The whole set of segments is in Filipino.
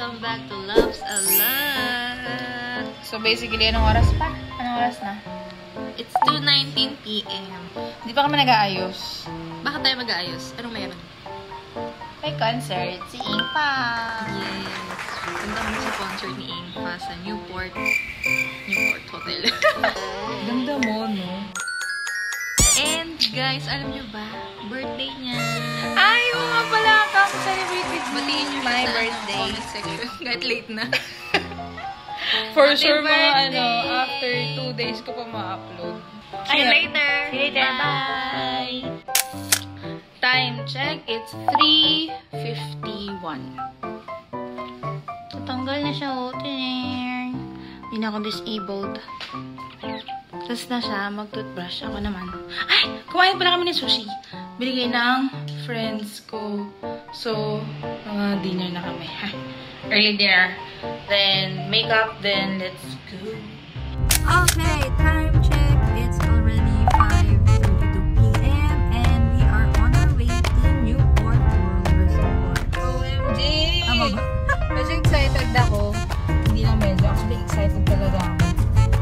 welcome back to Loves a Lot. So basically, anong oras pa? Anong oras na? It's 2:19 p.m. Hindi pa kami nag-aayos. Bakit tayo mag-aayos? Anong meron? May concert, si Ingpa. Yes. Punta kami sa concert ni Ingpa sa Newport Hotel. Ganda mo, no? And guys, alam nyo ba? Birthday niya. Ay, oo nga pala. Come celebrate with me. Batiin nyo My sa birthday. comment section. Kahit late na. For Happy sure, mga birthday! after 2 days ko pa ma-upload. See you later. See you later. Bye. Time check. It's 3:51. Tatanggal na siya. Hindi na ako disabled. Tapos na siya, mag-toothbrush. Ako naman. Ay! Kumain pala kami ng sushi. Binigay ng friends ko. So, mga dinner na kami. Early dinner. Then, makeup. Then, let's go. Okay, time check. It's already 5:32 p.m. and we are on our way to Newport World Resort. OMG! Medyo excited ako. Hindi lang medyo. Actually, excited talaga ako.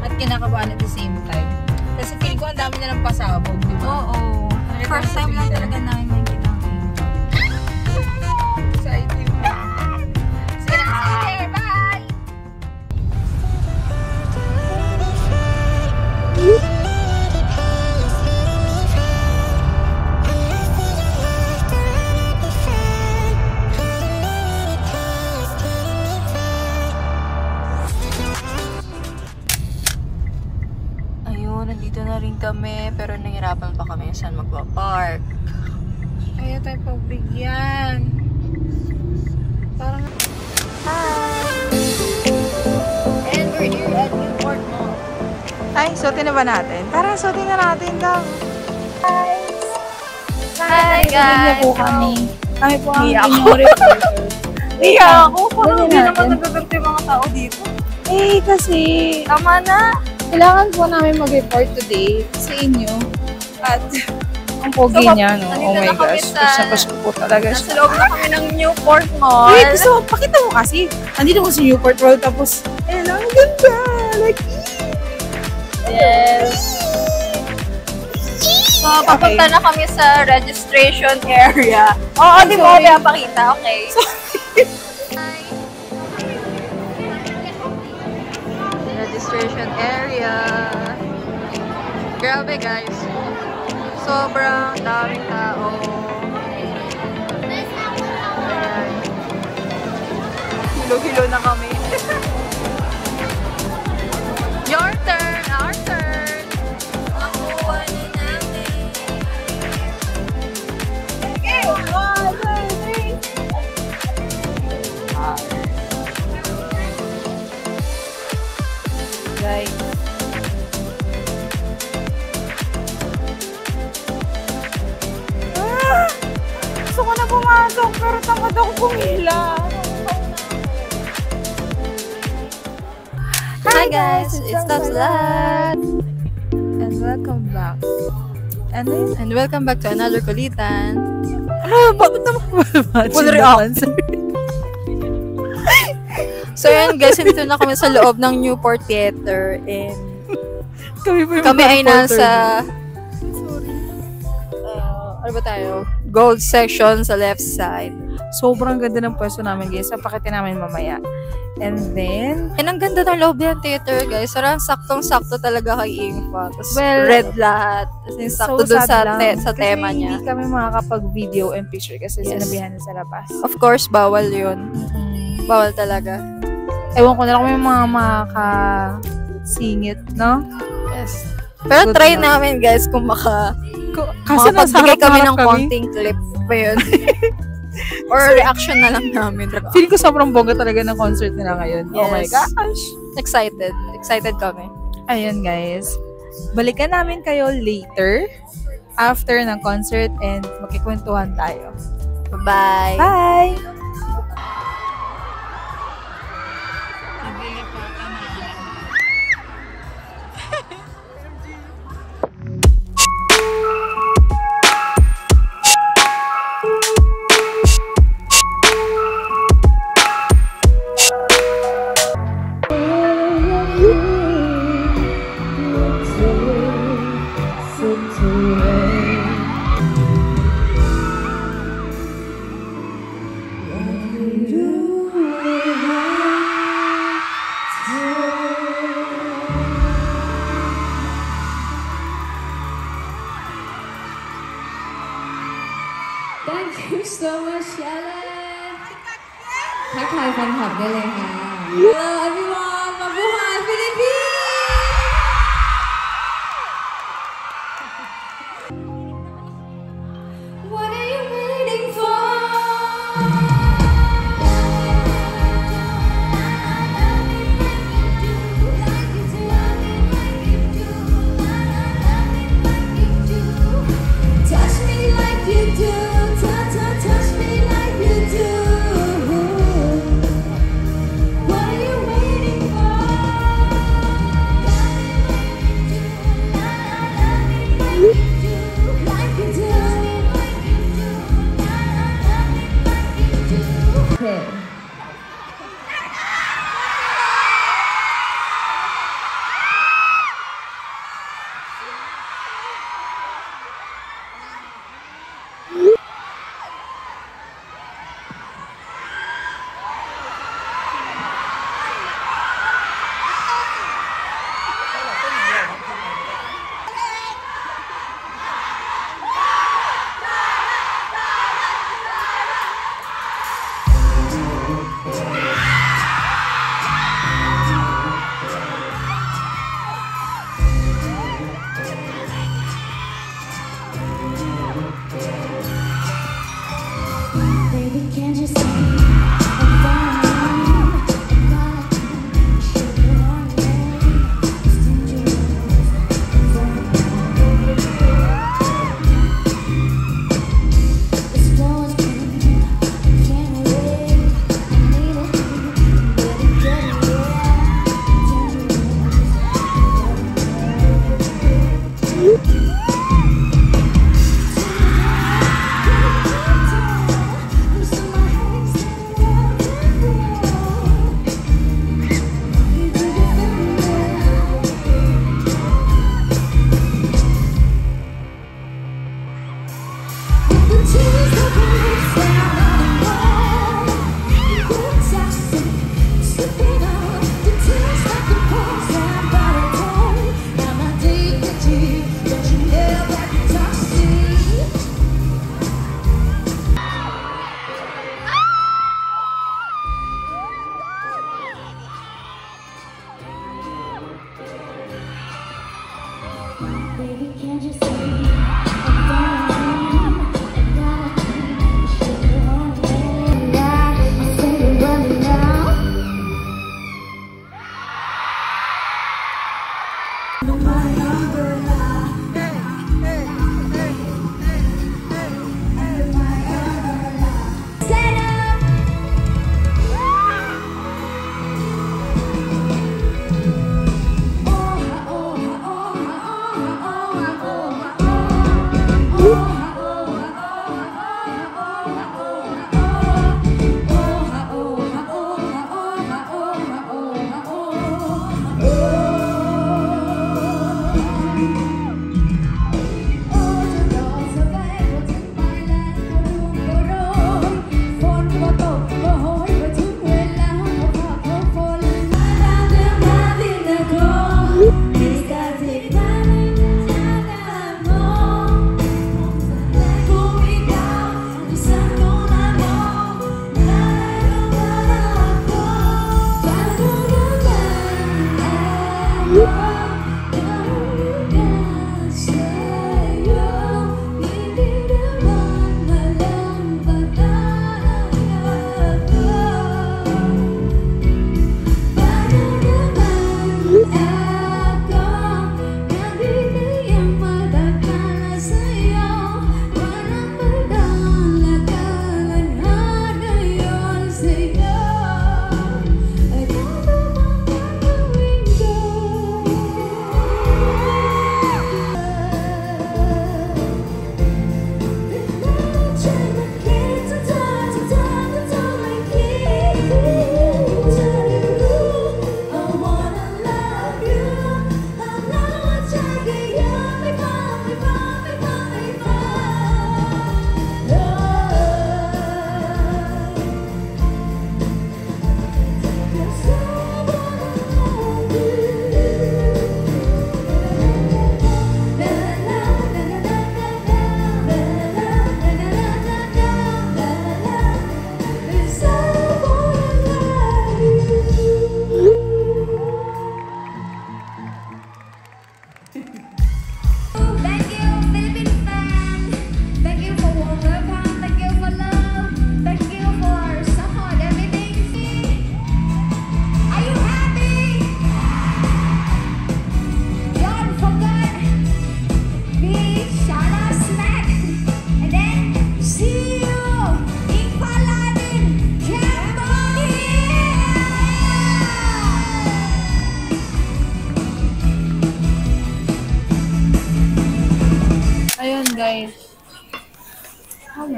At kinakabahan at the same time. Kasi feeling ko ang dami na lang pasabog, di ba? Oo. First time lang talaga namin yung kinakain. Excited. See you later! Bye! Nandito na rin kami, pero nahirapan pa kami saan magpa-park. Ayaw tayo pagbigyan. Parang... Hi! And we're here at Newport Mall. Ay, suotin na ba natin? Tara, suotin na natin daw. Hi guys! po kami. Kami po ang Iyak inyong reporter. Iyak ako! Parang hindi natin. naman nagagante yung mga tao dito. Eh, kasi... Tama na! Kailangan po namin mag-report today sa inyo. At ang pogi niya, no? Oh my gosh. Pasko po talaga Nasa siya. loob na kami ng Newport Mall. Wait, gusto mo, pakita mo kasi. Nandito ko sa Newport World, tapos, ayun, ang ganda. Like, Yes! So, papunta na kami sa registration area. Oo, di mo pinapakita. Okay. Registration area. Grabe guys. Sobrang daming tao. Ayan. Hilo-hilo na kami. Your turn! Our turn! Makuha na namin. Okay! 1, 2, 3. guys. Gusto ko na pumasok, pero tamad ako pumila. Hi guys! It's Loves a Lot! And welcome back. And welcome back to another kulitan. Ano? Bakit naman Full reaction. So yan guys, nandito na kami sa loob ng Newport Theater and kami ay nasa ano ba tayo? Gold section sa left side. Sobrang ganda ng pwesto namin, guys. Papakitin namin mamaya. And then, And ang ganda ng loob ng theater guys. Sarang saktong-sakto talaga kay Ingfa. Tapos Well, red lahat. As sakto dun sa tema niya. Kasi hindi kami makakapag-video and picture kasi Yes. sinabihan na sa labas. Of course, bawal yun. Bawal talaga. Ewan ko na lang kung may mga makasingit, no? Yes. Pero Good try na. namin guys kung Kasi makapagbigay kami ng kami. konting clip pa yun. Or reaction na lang namin. Feeling ko sobrang bongga talaga ng concert nila ngayon. Oh my Yes. gosh! Excited. Excited kami. Ayun, guys. Balikan namin kayo later after ng concert and magkikwentuhan tayo. Bye! Bye! ทักทายแฟนคลับได้เลยค่ะ Hello everyone มาบูฮายฟิลิปปินส์ What are you waiting for? Touch me like you do, touch me like you do. What are you waiting for? Like you do. Okay.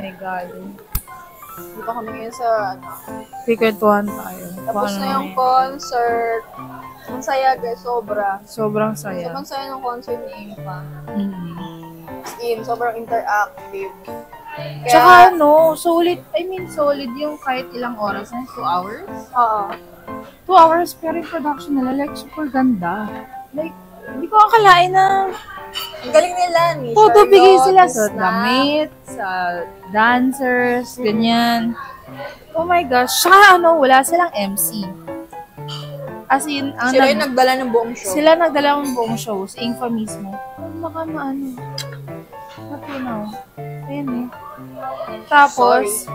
my God. Dito kami ngayon sa, Kikwentuhan tayo. tapos na yung concert. Ang saya guys, sobra. Sobrang saya. Sobrang saya ng concert ni Impa. Mm-hmm. Sobrang interactive. Tsaka solid yung kahit ilang oras na, 2 hours? Oo. 2 hours, pero yung production nila, like, super ganda. Like, hindi ko akalain na Ang galing nila ni photo bigay sila sa Snap. damit, sa dancers, ganyan. Oh my gosh. Tsaka wala silang MC. As in, Sila yung nagdala ng buong show. Sila nagdala ng buong show. Si Infa mismo. Baka matunaw. Ayan eh. Tapos,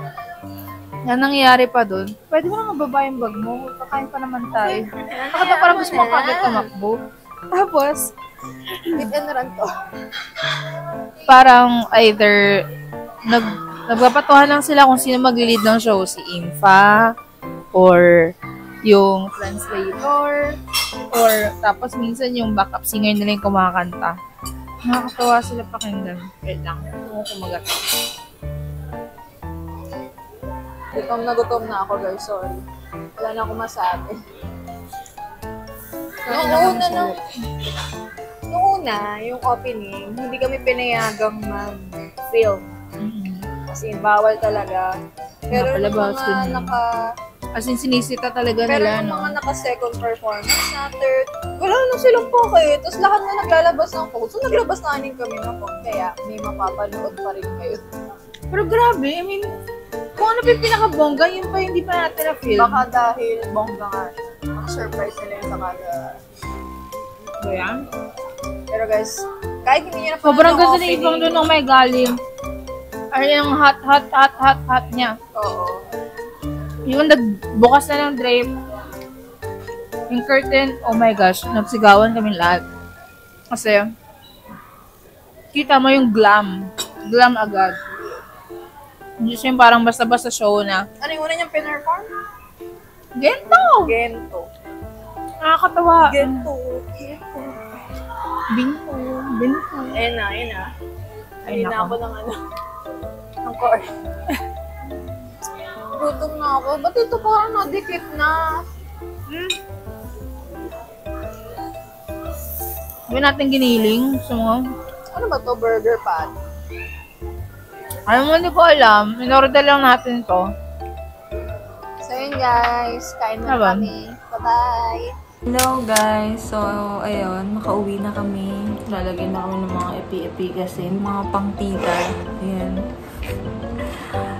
yan nangyayari pa dun. Pwede mo nang mababa yung bag mo. Kakain pa naman tayo. Bakit na parang gusto mo kagad tumakbo? Tapos, Hit and run to. parang either nagpapatuhan lang sila kung sino mag-lead ng show. Si Infa, or yung translator, or tapos minsan yung backup singer nila yung kumakanta. Nakakatawa sila pakinggan. Wait lang. Kung kumagat. Gutom na ako guys, sorry. Wala na akong masabi. Nung una, yung opening, hindi kami pinayagang mag-film. Kasi bawal talaga. Pero yung mga As in, sinisita talaga pero nila, yung mga naka-second performance na third, wala na silang poke. Tapos lahat na naglalabas ng poke. So, naglabas na rin kami ng poke. Kaya may mapapanood pa rin kayo. Pero grabe, I mean, kung ano pa yung pinaka-bongga, yun pa hindi pa natin na-film. Baka dahil bongga nga. Surprise nila yung sa kada. So, yan. Pero guys, kahit hindi nyo na Sobrang ganda na ibang doon ng may galing. Ay, yung hot niya. Oo. Yung nagbukas na ng drape, yung curtain, oh my gosh, nagsigawan kami lahat. Kasi, kita mo yung glam. Glam agad. Hindi siya yung parang basta-basta show na. Ano yung una niyang pinerform? Gento! Nakakatawa. Gento. Binto. Ayun na. Ayun na ako ng core. Gutom na ako. Ba't ito parang nadikit na? Hindi natin giniling. Ano ba to? Burger pat? Alam mo, hindi ko alam. Inorder lang natin to. So yun guys, kain na kami. Bye-bye! Hello guys! So, ayun, makauwi na kami. Lalagyan na kami ng mga epi-epi kasi, mga pang-tita. Ayan.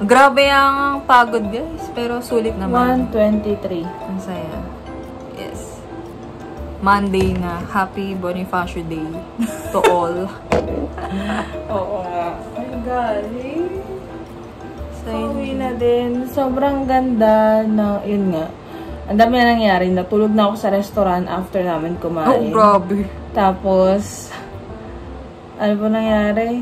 Grabe ang pagod guys, pero sulit naman. 1:23. Ang saya. Yes. Monday na. Happy Bonifacio Day to all. Oo nga. Ay, galing. So, Uwi na din. Sobrang ganda na, yun nga. Ang dami na nangyari. Natulog na ako sa restaurant after namin kumain. oh, grabe. Tapos, ano ba nangyari?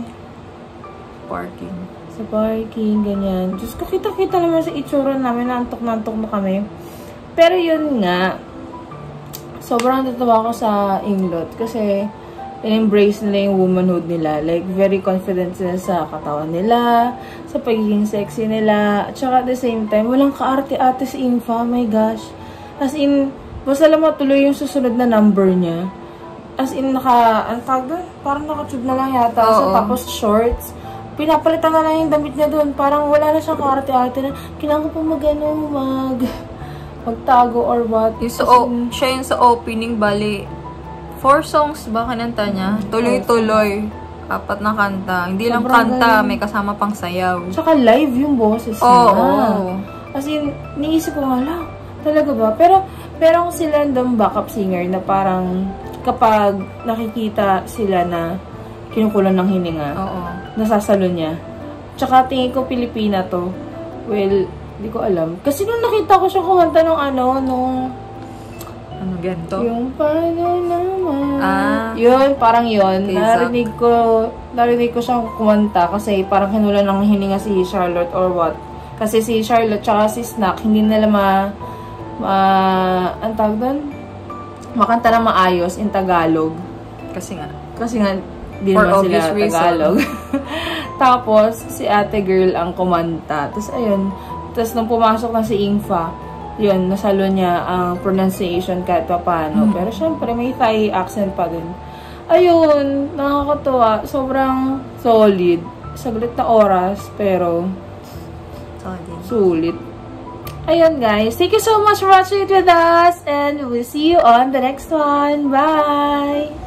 Parking. Sa parking, ganyan. Diyos ko, kita-kita naman sa itsura namin. Naantok na kami. Pero yun nga, sobrang natutuwa ako sa Inglot. Kasi, in-embrace nila yung womanhood nila. Like, very confident sila sa katawan nila, sa pagiging sexy nila. At saka at the same time, walang kaarte-ate si Infa. Oh my gosh. As in, basta lang matuloy yung susunod na number niya. As in, ang tawag doon? Parang naka-tube na lang yata. So, tapos shorts. Pinapalitan na lang yung damit niya doon. Parang wala na siyang kaarte-arte na kailangan ko pa magtago or what. Siya yung sa opening, bali 4 songs ba kananta niya? Tuloy-tuloy. 4 na kanta. Hindi lang kanta, may kasama pang sayaw. Tsaka live yung boses niya. As in, niisip ko nga lang, talaga ba? Pero sila yung backup singer na parang kapag nakikita sila na kinukulan ng hininga, nasasalo niya. Tsaka tingin ko Pilipina to. Well, hindi ko alam. Kasi nung nakita ko siya kumanta nung gento? Yung paano naman. Yun, parang yun. Narinig ko siyang kumanta kasi parang kinulan ng hininga si Charlotte or what. Kasi si Charlotte tsaka si Snack, hindi nila ang tawag doon? Makanta na maayos in Tagalog. Kasi nga, Di naman sila Tagalog. Tapos, si ate girl ang kumanta. Tapos, ayun. Tapos, nung pumasok na si Ingfa, yun, nasalo niya ang pronunciation kahit pa paano. Pero, syempre, may Thai accent pa din. Ayun, nakakatuwa. Sobrang solid. Saglit na oras, pero sulit. Ayun, guys. Thank you so much for watching it with us. And we'll see you on the next one. Bye!